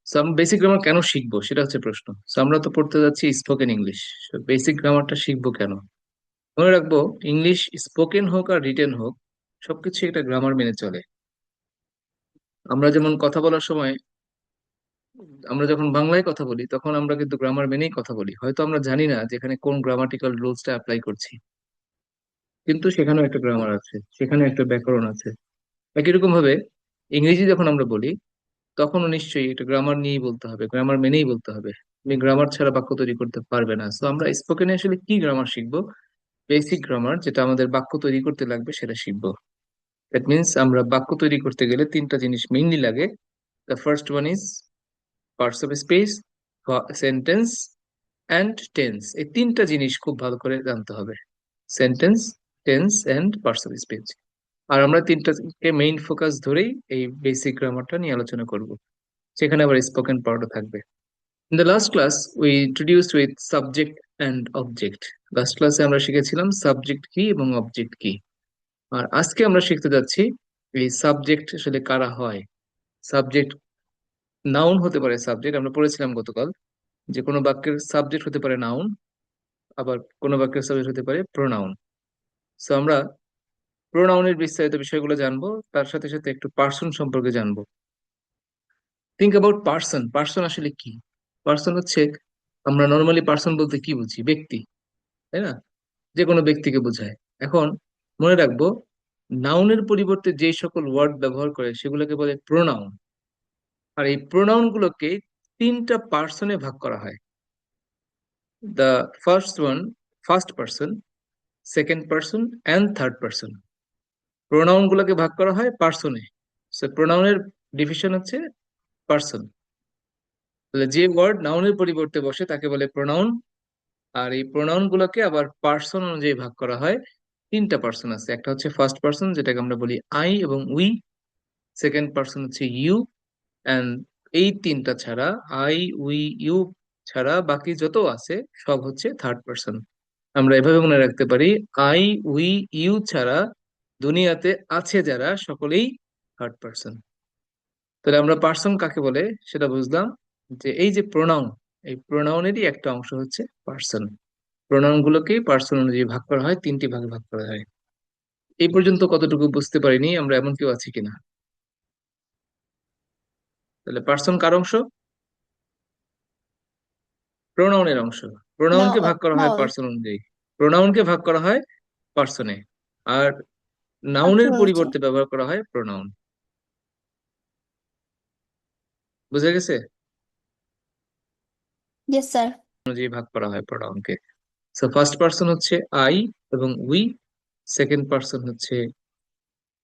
So আমরা basic grammar কেন শিখবো সেটা হচ্ছে প্রশ্ন। সো আমরা তো পড়তে যাচ্ছি স্পোকেন ইংলিশ। বেসিক গ্রামারটা শিখবো কেন? মনে রাখবো, ইংলিশ স্পোকেন হোক আর রিটেন হোক, সবকিছু একটা গ্রামার মেনে চলে। আমরা যেমন কথা বলার সময়, আমরা যখন বাংলায় কথা বলি তখন আমরা কিন্তু গ্রামার মেনেই কথা বলি, হয়তো আমরা জানি না যে এখানে কোন গ্রামাটিক্যাল রুলসটা অ্যাপ্লাই করছি, কিন্তু সেখানেও একটা গ্রামার আছে, সেখানে একটা ব্যাকরণ আছে। একই রকম ভাবে ইংরেজি যখন আমরা বলি, তখনও নিশ্চয়ই একটা গ্রামার নিয়েই বলতে হবে, গ্রামার মেনেই বলতে হবে। তুমি গ্রামার ছাড়া বাক্য তৈরি করতে পারবে না। তো আমরা স্পোকেনে আসলে কি গ্রামার শিখবো? বেসিক গ্রামার, যেটা আমাদের বাক্য তৈরি করতে লাগবে, সেটা শিখবো। দ্যাট মিনস আমরা বাক্য তৈরি করতে গেলে তিনটা জিনিস মেইনলি লাগে। The first one is parts of space, sentence and tense. এই তিনটা জিনিস খুব ভালো করে জানতে হবে: sentence, tense and parts of speech. আর আমরা তিনটাকে মেইন ফোকাস ধরেই এই বেসিক গ্রামারটা নিয়ে আলোচনা করব। সেখানে আবার স্পোকেন পার্টও থাকবে। In the last class we introduced with subject and object. Last ক্লাসে আমরা শিখেছিলাম সাবজেক্ট কি এবং অবজেক্ট কি। আর আজকে আমরা শিখতে যাচ্ছি এই সাবজেক্ট আসলে কারা হয়। সাবজেক্ট নাউন হতে পারে সাবজেক্ট, আমরা পড়েছিলাম গতকাল যে কোনো বাক্যের সাবজেক্ট হতে পারে নাউন, আবার কোনো বাক্যের সাবজেক্ট হতে পারে প্রোনাউন। সো আমরা প্রোনাউনের বিস্তারিত বিষয়গুলো জানবো, তার সাথে সাথে একটু পার্সন সম্পর্কে জানবো। Think about person. পার্সন আসলে কি? পার্সন হচ্ছে, আমরা নর্মালি পার্সন বলতে কি বুঝি? ব্যক্তি, তাই না? যে কোনো ব্যক্তিকে বোঝায়। এখন মনে রাখবো, নাউনের পরিবর্তে যে সকল ওয়ার্ড ব্যবহার করে সেগুলোকে বলে প্রোনাউন। আর এই প্রোনাউন গুলোকে তিনটা পার্সনে ভাগ করা হয়। The first one, first person, second person and third person. Pronoun গুলোকে ভাগ করা হয় পার্সনে। সো প্রোনাউনের ডিভিশন হচ্ছে পার্সন। তাহলে যে ওয়ার্ড নাউনের পরিবর্তে বসে তাকে বলে প্রোনাউন। আর এই প্রোনাউন গুলোকে আবার পার্সন অনুযায়ী ভাগ করা হয়। তিনটা পার্সন আছে, একটা হচ্ছে ফার্স্ট পার্সন যেটাকে আমরা বলি আই এবং উই, সেকেন্ড পার্সন হচ্ছে ইউ, অ্যান্ড এই তিনটা ছাড়া, আই উই ইউ ছাড়া বাকি যত আছে সব হচ্ছে থার্ড পার্সন। আমরা এভাবে মনে রাখতে পারি, আই উই ইউ ছাড়া দুনিয়াতে আছে যারা, সকলেই থার্ড পার্সন। তাহলে আমরা পার্সন কাকে বলে সেটা বুঝলাম, যে এই যে প্রোনাউন, এই প্রোনাউনেরই একটা অংশ হচ্ছে পার্সন। প্রোনাউন গুলোকেই পার্সন অনুযায়ী ভাগ করা হয়, তিনটি ভাগে ভাগ করা হয়। এই পর্যন্ত কতটুকু বুঝতে পারিনি, আমরা এমন কেউ আছি কিনা? তাহলে পার্সন কার অংশ? প্রোনাউনের অংশ। প্রোনাউনকে ভাগ করা হয় নাউন। পার্সন অনুযায়ী। প্রোনাউনকে ভাগ করা হয় পার্সনে, আর নাউনের পার্সন অনুযায়ী। পরিবর্তে ব্যবহার করা হয় প্রোনাউন। বুঝা গেছে? Yes sir. অনুযায়ী ভাগ করা হয় প্রোনাউনকে। সো ফার্স্ট পার্সন হচ্ছে আই এবং উই, সেকেন্ড পার্সন হচ্ছে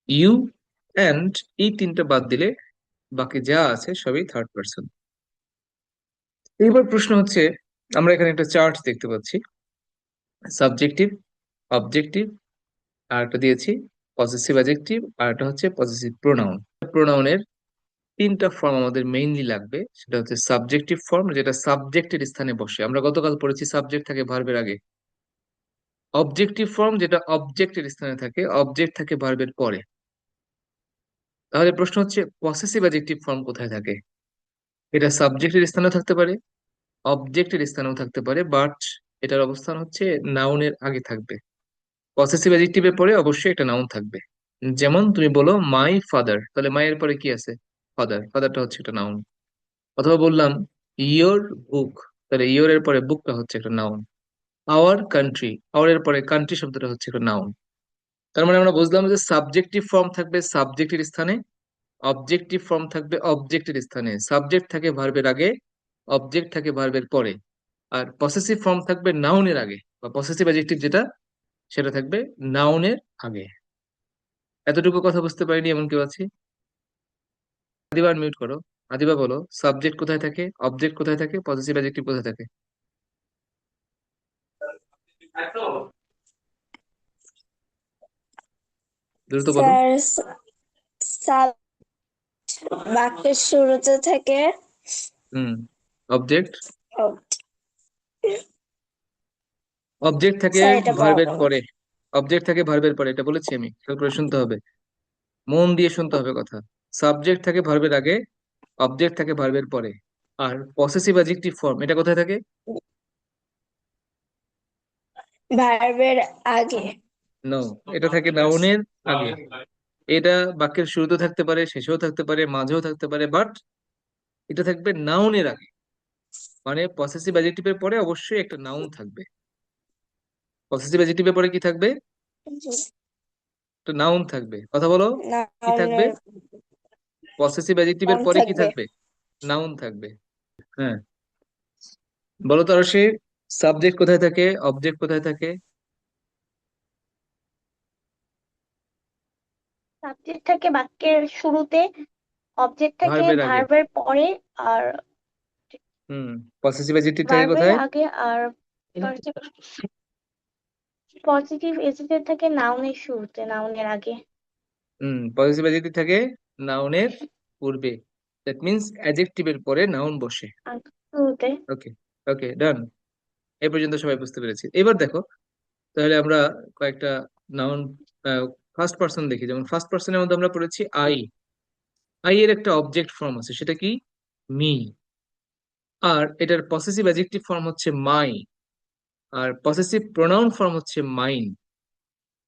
ইউ, অ্যান্ড এই তিনটা বাদ দিলে বাকি যা আছে সবই থার্ড পার্সন। এইবার প্রশ্ন হচ্ছে, আমরা এখানে একটা চার্ট দেখতে পাচ্ছি, সাবজেক্টিভ, অবজেক্টিভ, আর একটা দিয়েছি পজেসিভ অ্যাডজেক্টিভ, আর একটা হচ্ছে পজেসিভ প্রোনাউন। প্রোনাউনের তিনটা ফর্ম আমাদের মেইনলি লাগবে। সেটা হচ্ছে সাবজেক্টিভ ফর্ম, যেটা সাবজেক্টের স্থানে বসে, আমরা গতকাল পড়েছি সাবজেক্ট থাকে ভার্বের আগে। অবজেক্টিভ ফর্ম, যেটা অবজেক্টের স্থানে থাকে, অবজেক্ট থাকে ভার্বের পরে। তাহলে প্রশ্ন হচ্ছে পসেসিভ অ্যাডজেক্টিভ ফর্ম কোথায় থাকে? এটা সাবজেক্টের স্থানেও থাকতে পারে, অবজেক্টের স্থানেও থাকতে পারে, বাট এটার অবস্থান হচ্ছে নাউনের আগে থাকবে। পসেসিভ অ্যাডজেক্টিভের পরে অবশ্যই একটা নাউন থাকবে। যেমন তুমি বলো মাই ফাদার, তাহলে মায়ের পরে কি আছে? ফাদার, ফাদারটা হচ্ছে একটা নাউন। অথবা বললাম ইয়োর বুক, তাহলে ইয়োর এর পরে বুকটা হচ্ছে একটা নাউন। আওয়ার কান্ট্রি, আওয়ার এর পরে কান্ট্রি শব্দটা হচ্ছে একটা নাউন। তার মানে আমরা বুঝলাম যে সাবজেক্টিভ ফর্ম থাকবে সাবজেক্টের স্থানে, অবজেক্টিভ ফর্ম থাকবে অবজেক্টের স্থানে, সাবজেক্ট থাকে ভার্বের আগে, অবজেক্ট থাকে ভার্বের পরে, আর পসেসিভ ফর্ম থাকবে নাউনের আগে, বা পসেসিভ অ্যাডজেক্টিভ যেটা, সেটা থাকবে নাউনের আগে। এতটুকু কথা বুঝতে পারিনি এমন কেউ আছে? আদিবার মিউট করো। আদিবা বলো, সাবজেক্ট কোথায় থাকে, অবজেক্ট কোথায় থাকে, পজিটিভ অ্যাডজেক্টিভ কোথায় থাকে? দ্রুত বলো। স্যার, সাব বাক্যের শুরুতে থেকে। হুম। অবজেক্ট, ও, অবজেক্ট থাকে স্যার এটা ভার্বের পারবো না। পরে। অবজেক্ট থাকে ভার্বের পরে, এটা বলেছি আমি, খেয়াল করে শুনতে হবে, মন দিয়ে শুনতে হবে কথা। সাবজেক্ট থাকে ভার্বের আগে, অবজেক্ট থাকে ভার্বের পরে। আর পসেসিভ অ্যাডজেক্টিভ ফর্ম এটা কোথায় থাকে? ভার্বের আগে। নো, এটা থাকে নাউনের আগে। এটা বাক্যের শুরুতেও থাকতে পারে, শেষেও থাকতে পারে, মাঝেও থাকতে পারে, বাট এটা থাকবে নাউনের আগে। মানে পসেসিভ অ্যাডজেক্টিভের পরে অবশ্যই একটা নাউন থাকবে। পসেসিভ অ্যাডজেক্টিভের পরে কি থাকবে? একটা নাউন থাকবে। কথা বলো, কি থাকবে? নাউনের পসেসিভ অ্যাডজেক্টিভের নাম পরে কি থাকবে। থাকবে? নাউন থাকবে। হ্যাঁ, বলো তো, আর সে সাবজেক্ট কোথায় থাকে, অবজেক্ট কোথায় থাকে? সাবজেক্ট থাকে বাক্যের শুরুতে, অবজেক্ট থাকে ভার্বের আগে। ভার্বের পরে, আর হুম। পসেসিভ অ্যাডজেক্টিভ থাকে ভার্বের কোথায়? আগে, আর পজিটিভ এসিডের থাকে নাউনের শুরুতে, নাউনের আগে। পজিটিভ অ্যাডজেক্টিভ থাকে নাউনের পূর্বে। দ্যাট মিন্স অ্যাডজেক্টিভের পরে নাউন বসে। আর শুরুতে। ওকে, ওকে, ডান। এই পর্যন্ত সবাই বুঝতে পেরেছি। এবার দেখো, তাহলে আমরা কয়েকটা নাউন ফার্স্ট পার্সন দেখি। যেমন ফার্স্ট পার্সনের মধ্যে আমরা পড়েছি আই। আই এর একটা অবজেক্ট ফর্ম আছে, সেটা কি? মি। আর এটার পসেসিভ অ্যাডজেক্টিভ ফর্ম হচ্ছে মাই। আর পসেসিভ প্রোনাউন ফর্ম হচ্ছে মাইন।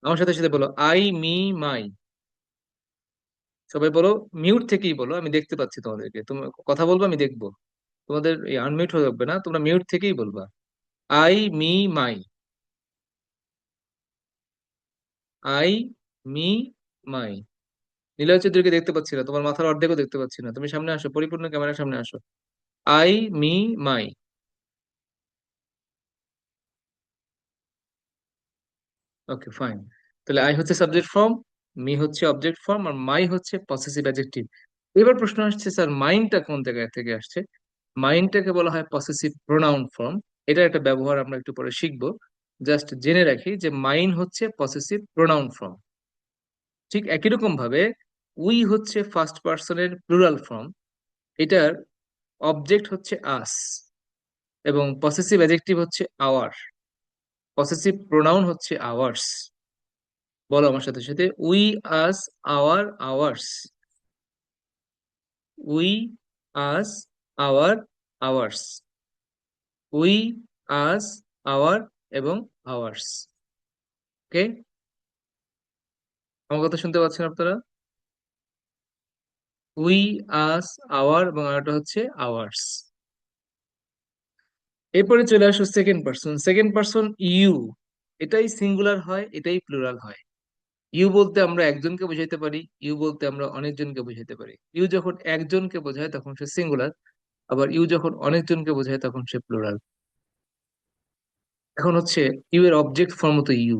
আমার সাথে সাথে বলো, আই, মি, মাই। সবাই বলো, মিউট থেকেই বলো, আমি দেখতে পাচ্ছি তোমাদেরকে। তুমি কথা বলবো, আমি দেখবো। তোমাদের এই আনমিউট হয়ে যাবে না, তোমরা মিউট থেকেই বলবা। I, me, my. I, me, my. Nila চৌধুরীকে দেখতে পাচ্ছি না, তোমার মাথার অর্ধেকও দেখতে পাচ্ছি না। তুমি সামনে আসো, পরিপূর্ণ ক্যামেরার সামনে আসো। I, me, my. Okay, fine. তাহলে আই হচ্ছে সাবজেক্ট ফর্ম, মি হচ্ছে অবজেক্ট ফর্ম, আর মাই হচ্ছে পসেসিভ অ্যাডজেক্টিভ। এবার প্রশ্ন আসছে, স্যার মাইনটা কোন জায়গা থেকে আসছে? মাইনটাকে বলা হয় পসেসিভ প্রোনাউন ফর্ম। এটার একটা ব্যবহার আমরা একটু পরে শিখবো। জাস্ট জেনে রাখি যে মাইন হচ্ছে পসেসিভ প্রোনাউন ফর্ম। ঠিক একই রকম ভাবে উই হচ্ছে ফার্স্ট পার্সনের প্লুরাল ফর্ম। এটার অবজেক্ট হচ্ছে আস, এবং পসেসিভ অ্যাডজেক্টিভ হচ্ছে আওয়ার। পসেসিভ প্রোনাউন হচ্ছে আওয়ার্স। বলো আমার সাথে সাথে, we, us, our, ours. We, us, our, ours. We, us, our এবং আওয়ার্স। ওকে, আমার কথা শুনতে পাচ্ছেন আপনারা? উই, আস, আওয়ার এবং আরেকটা হচ্ছে আওয়ার্স। এরপরে চলে আসো second person. Second person you. এটাই সিঙ্গুলার হয়, এটাই প্লুরাল হয়। ইউ বলতে আমরা একজনকে বোঝাইতে পারি, ইউ বলতে আমরা অনেকজনকে বোঝাইতে পারি। ইউ যখন একজনকে বোঝায় তখন সে সিঙ্গুলার, আবার ইউ যখন অনেকজনকে বোঝায় তখন সে প্লুরাল। এখন হচ্ছে ইউ এর অবজেক্ট ফর্ম তো ইউ।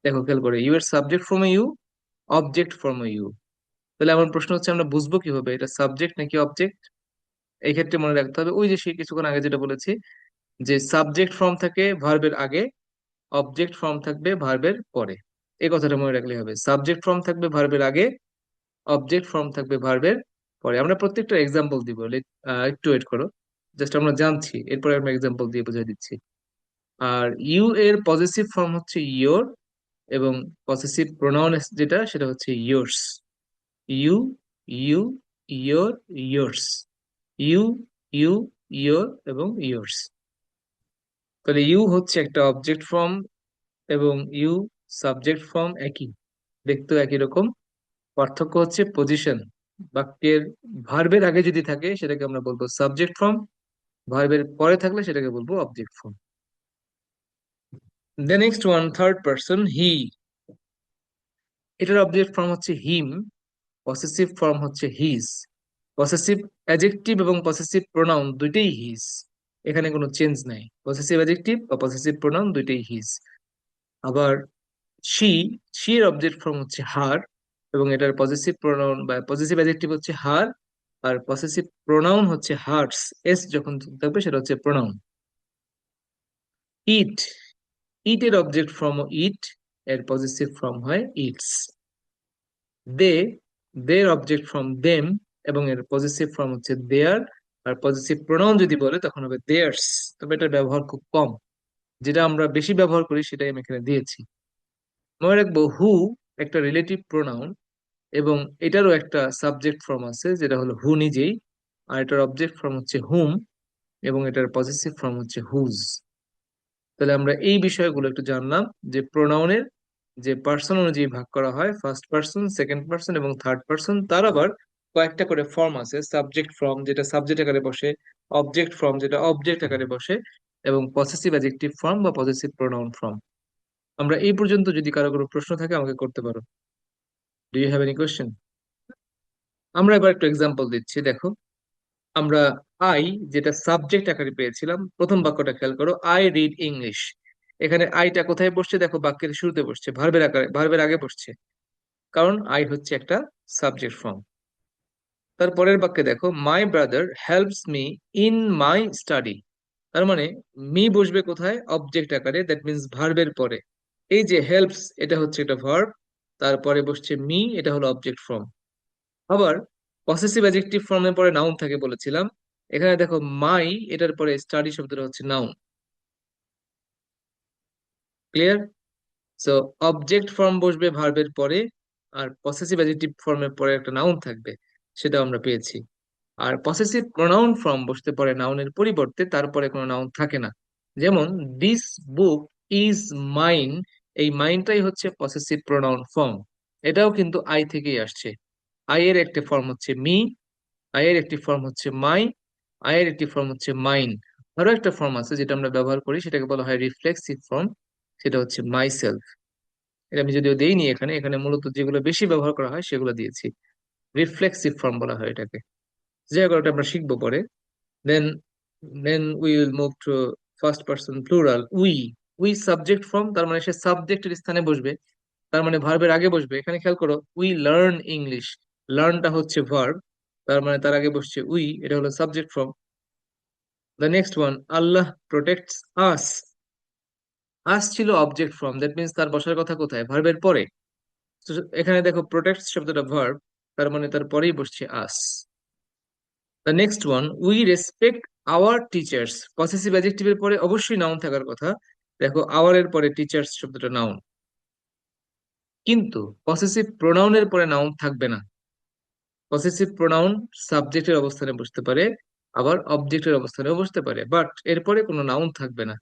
দেখো খেয়াল করে, ইউ এর সাবজেক্ট ফর্মে ইউ, অবজেক্ট ফর্মে ইউ। তাহলে আমার প্রশ্ন হচ্ছে, আমরা বুঝবো কিভাবে এটা সাবজেক্ট নাকি অবজেক্ট? এই ক্ষেত্রে মনে রাখতে হবে ওই যে সে কিছুক্ষণ আগে যেটা বলেছি, যে সাবজেক্ট ফর্ম থাকে ভার্বের আগে, অবজেক্ট ফর্ম থাকবে ভার্বের পরে। এই কথাটা মনে রাখলে হবে, সাবজেক্ট ফর্ম থাকবে ভার্বের আগে, অবজেক্ট ফর্ম থাকবে ভার্বের পরে। আমরা প্রত্যেকটা এক্সাম্পল দিব, একটু ওয়েট করো। জাস্ট আমরা জানছি, এরপরে আমরা এক্সাম্পল দিয়ে বুঝিয়ে দিচ্ছি। আর ইউ এর পজেসিভ ফর্ম হচ্ছে ইয়োর, এবং পসেসিভ প্রোনাউন যেটা সেটা হচ্ছে yours. You, you, your, yours. You, you, your এবং ইয়োর্স। তাহলে ইউ হচ্ছে একটা অবজেক্ট ফর্ম, এবং ইউ সাবজেক্ট ফর্ম একই, দেখতেও একই রকম। পার্থক্য হচ্ছে পজিশন। বাক্যের ভার্বের আগে যদি থাকে সেটাকে আমরা বলবো সাবজেক্ট ফর্ম, ভার্বের পরে থাকলে সেটাকে বলবো object form. The next one, third person he. এটার অবজেক্ট ফর্ম হচ্ছে হিম, পসেসিভ ফর্ম হচ্ছে হিজ। পসেসিভ অ্যাডজেক্টিভ এবং পসেসিভ প্রোনাউন দুইটাই হিজ, এখানে কোনো চেঞ্জ নাই। পসেসিভ অ্যাডজেক্টিভ বা পসেসিভ প্রোনাউন দুইটাই হিজ। আবার শি, শি এর অবজেক্ট ফর্ম হচ্ছে হার, এবং এটার পজেসিভ প্রোনাউন বা পজেসিভ অ্যাডজেক্টিভ হচ্ছে হার, আর পসেসিভ প্রোনাউন হচ্ছে হার্টস। এস যখন থাকবে সেটা হচ্ছে প্রোনাউন। ইট, ইট এর অবজেক্ট ফর্ম ইট, এর পজেসিভ ফর্ম হয় ইটস। দে, দের অবজেক্ট ফর্ম দেম, এবং এর পজেসিভ ফর্ম হচ্ছে দেয়ার। আর পজেসিভ প্রোনাউন যদি বলে তখন হবে দেয়ার্স। তবে এটার ব্যবহার খুব কম, যেটা আমরা বেশি ব্যবহার করি সেটাই আমি এখানে দিয়েছি। মনে রাখবো, হু একটা রিলেটিভ প্রোনাউন, এবং এটারও একটা সাবজেক্ট ফর্ম আছে যেটা হলো হু নিজেই। আর এটার অবজেক্ট ফর্ম হচ্ছে হুম, এবং এটার পজেসিভ ফর্ম হচ্ছে হুজ। তাহলে আমরা এই বিষয়গুলো একটু জানলাম, যে প্রোনাউনের যে পার্সন অনুযায়ী ভাগ করা হয়, ফার্স্ট পার্সন, সেকেন্ড পার্সন এবং থার্ড পার্সন, তার আবার কয়েকটা করে ফর্ম আছে। সাবজেক্ট ফর্ম, যেটা সাবজেক্ট আকারে বসে, অবজেক্ট ফর্ম, যেটা অবজেক্ট আকারে বসে, এবং পসেসিভ অ্যাডজেক্টিভ ফর্ম বা পসেসিভ প্রোনাউন ফর্ম। আমরা এই পর্যন্ত, যদি কারো কোনো প্রশ্ন থাকে আমাকে করতে পারো। Do you have any question? আমরা এবার একটু এক্সাম্পল দিচ্ছি, দেখো। আমরা আই, যেটা সাবজেক্ট আকারে পেয়েছিলাম, প্রথম বাক্যটা খেয়াল করো, আই রিড ইংলিশ। এখানে আইটা কোথায় বসছে দেখো, বাক্যের শুরুতে বসছে, ভার্বের আকারে, ভার্বের আগে বসছে, কারণ আই হচ্ছে একটা সাবজেক্ট ফর্ম। তারপরের বাক্যে দেখো, my brother helps me in my study. তার মানে মি বসবে কোথায়, অবজেক্ট আকারে, দ্যাট মিন্স ভার্বের পরে। এই যে হেল্পস, এটা হচ্ছে একটা ভার্ব, তারপরে বসছে মি, এটা হলো অবজেক্ট ফর্ম। আবার পসেসিভ অ্যাডজেক্টিভ ফর্মের পরে নাউন থাকে বলেছিলাম। এখানে দেখো মাই, এটার পরে স্টাডি শব্দটা হচ্ছে noun. Clear? So object form বসবে ভার্বের পরে, আর পসেসিভ অ্যাডজেক্টিভ ফর্মের পরে একটা নাউন থাকবে, সেটা আমরা পেয়েছি। আর পসেসিভ প্রোনাউন ফর্ম বসতে পারে নাউনের পরিবর্তে, তারপরে কোনো নাউন থাকে না। যেমন দিস বুক ইজ মাইন, এই মাইনটাই হচ্ছে পসেসিভ প্রোনাউন ফর্ম। এটাও কিন্তু আই থেকেই আসছে। আই এর একটা ফর্ম হচ্ছে মি, আই এর একটি ফর্ম হচ্ছে মাই, আই এর একটি ফর্ম হচ্ছে মাইন। আরো একটা ফর্ম আছে যেটা আমরা ব্যবহার করি, সেটাকে বলা হয় রিফ্লেক্সিভ ফর্ম, সেটা হচ্ছে মাই সেলফ। এটা আমি যদিও দেইনি এখানে, এখানে মূলত যেগুলো বেশি ব্যবহার করা হয় সেগুলো দিয়েছি। রিফ্লেক্সিভ ফর্ম বলা হয় এটাকে। যাই হোক, ওটা আমরা শিখবো পরে। Then then we will move to first person plural, we. We subject form, তার মানে সে সাবজেক্টের স্থানে বসবে, তার মানে ভার্বের আগে বসবে। এখানে খেয়াল করো, উই লার্ন ইংলিশ, লার্নটা হচ্ছে ভার্ব, তার মানে তার আগে বসছে উই, এটা হলো subject form. The next one, Allah protects us. Us ছিল অবজেক্ট ফর্ম, দ্যাট মিন্স তার বসার কথা কোথায়, ভার্বের পরে। তো এখানে দেখো প্রোটেক্টস শব্দটা ভার্ব, তার মানে তার পরেই বসছে us. The next one, we respect our teachers. Possessive অ্যাডজেক্টিভের পরে অবশ্যই নাউন থাকার কথা। দেখো আওয়ার এর পরে টিচার্স শব্দটা নাউন, কিন্তু পসেসিভ প্রোনাউনের পরে নাউন থাকবে না। পসেসিভ প্রোনাউন সাবজেক্টের অবস্থানে বসতে পারে, আবার অবজেক্টের অবস্থানেও বসতে পারে, বাট এরপরে কোনো নাউন থাকবে না।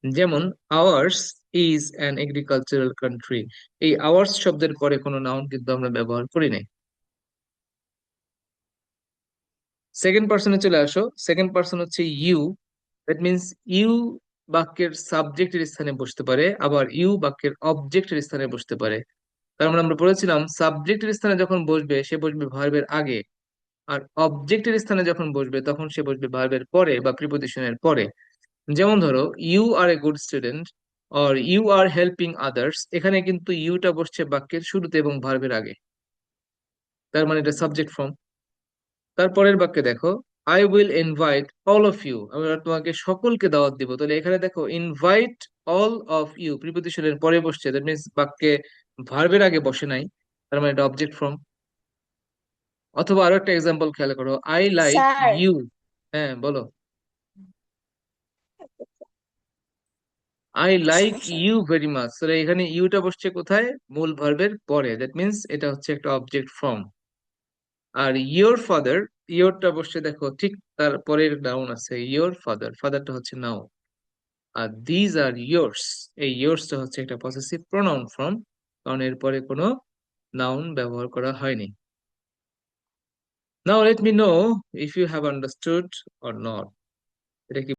যেমন hours is an agricultural country, এই আওয়ার্স শব্দের পরে কোনো নাউন কিন্তু আমরা ব্যবহার করি নাই। সেকেন্ড পার্সনে চলে আসো। সেকেন্ড পার্সন হচ্ছে ইউ, দ্যাট মিন্স ইউ বাক্যের সাবজেক্টের স্থানে বসতে পারে, আবার ইউ বাক্যের অবজেক্টের স্থানে বসতে পারে। তার মানে আমরা বলেছিলাম, সাবজেক্টের স্থানে যখন বসবে সে বসবে ভার্বের আগে, আর অবজেক্টের স্থানে যখন বসবে তখন সে বসবে ভার্বের পরে বা প্রিপোজিশনের পরে। যেমন ধরো, you are a good student, or you are helping others, এখানে কিন্তু ইউটা বসছে বাক্যের শুরুতে এবং ভার্বের আগে, তার মানে এটা সাবজেক্ট ফর্ম। তারপরের বাক্যে দেখো, I will invite all of you, আমরা তোমাকে সকলকে দাওয়াত দিব। তাহলে এখানে দেখো ইনভাইট অল অফ ইউ প্রিপোজিশনের পরে বসছে, দ্যাট মিন্স বাক্যে ভার্বের আগে বসে নাই, তার মানে এটা অবজেক্ট ফর্ম। অথবা আরো একটা এক্সাম্পল খেয়াল করো, আই লাইক স্যার, ইউ। হ্যাঁ বলো। I like you very much, তাহলে এখানে ইউটা বসছে কোথায়, মূল ভার্বের পরে, দ্যাট মিন্স এটা হচ্ছে একটা অবজেক্ট ফর্ম। আর ইয়োর ফাদার, ইয়োরটা বসছে দেখো ঠিক তার পরের নাউন আছে, ইয়োর ফাদার, ফাদারটা হচ্ছে noun. R these are yours, এই ইয়োর্সটা হচ্ছে একটা পসেসিভ প্রোনাউন ফর্ম, কারণ এরপরে কোনো নাউন ব্যবহার করা হয়নি। Now let me know if you have understood or not. এটা কি